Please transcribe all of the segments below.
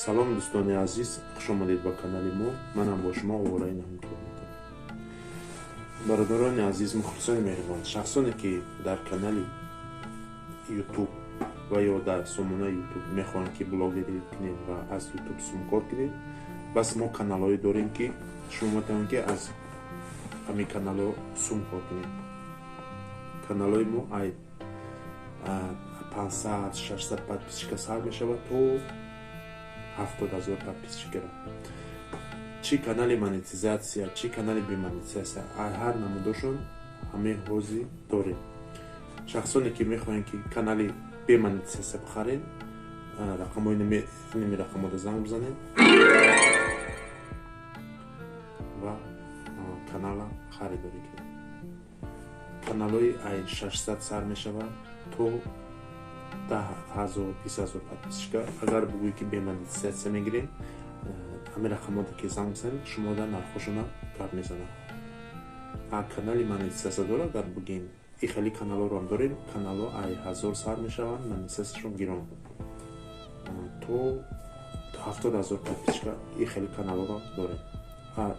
салом дӯстони азиз, хуш омадед ба канали мо. Манам бо шумо овораи наҳумкор мекунам. бародарони азиз, мухлисони меҳрибон, шахсоне ки дар канали ютуб ва ё дар сомонаи ютуб мехоҳанд ки блогерӣ кунед ва аз ютуб сумкор кунед, бас мо каналҳое дорем ки шумо метавонед ки аз ҳамин каналҳо сумкор кунед. Каналҳои мо 500-600 подписчика сар мешавад то 70,000 подписчика. Чи канали монетизация, чи канали бемонетизация, ҳар намудошон ҳамаи ҳозир дорем. Шахсоне ки мехоҳанд ки канали бемонетизация бихаред, рақамҳои ними рақамҳоро занг бизанед ва канала харидорӣ кунед. Каналҳои 600 сар мешавад то 10,000-20,000 подписчика. Агар бугӯед ки бемонетизация мегирем, ҳамин рақамҳоро ки занг бизанед, шуморо нархошона гап мезанад. Канали монетизация дора, агар бугем и хеле каналҳоро ҳам дорем, каналҳо 1000 сар мешаванд, монетизацияшон гирон то 70,000 подписчика, и хеле каналҳоро дорем.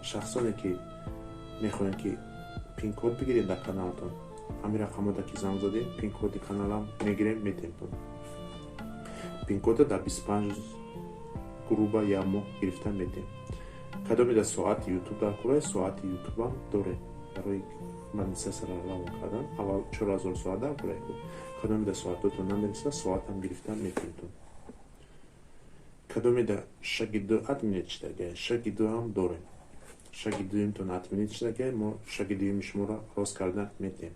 Шахсоне ки мехоҳанд ки пин-код бигиред дар каналтон, ҳамин рақамҳоро ки занг задем, пин-коди каналам мегирем, метем. Пин-кода дар 25 груба як моҳ гирифта метем. Кадомида соати ютуб дар кора, соати ютубам дорем. Барои монетизацияро равон кардан аввал 4000 соат дар кора. Кадомида соатотон намереса, соатам гирифта метем. Кадомида шагиду админет чидаге, шагидуам дорем. Шагидуимтон админет чидаге, мо шагидуими шуморо рост карда метем.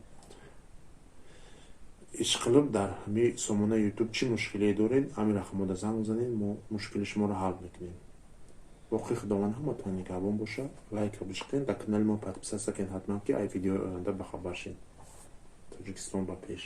ишқилиб дар ҳамин сомонаи ютуб чӣ мушкилие доред, ҳамин рақамҳоро занг бизанед, мо мушкили шуморо ҳал мекунем. воқеи худованд ҳаматон нигаҳбон бошад. лайк ва бишқен, дар канали мо подписация кунед ҳатман ки ай видеои оянда бахабар шед. Тоҷикистон ба пеш.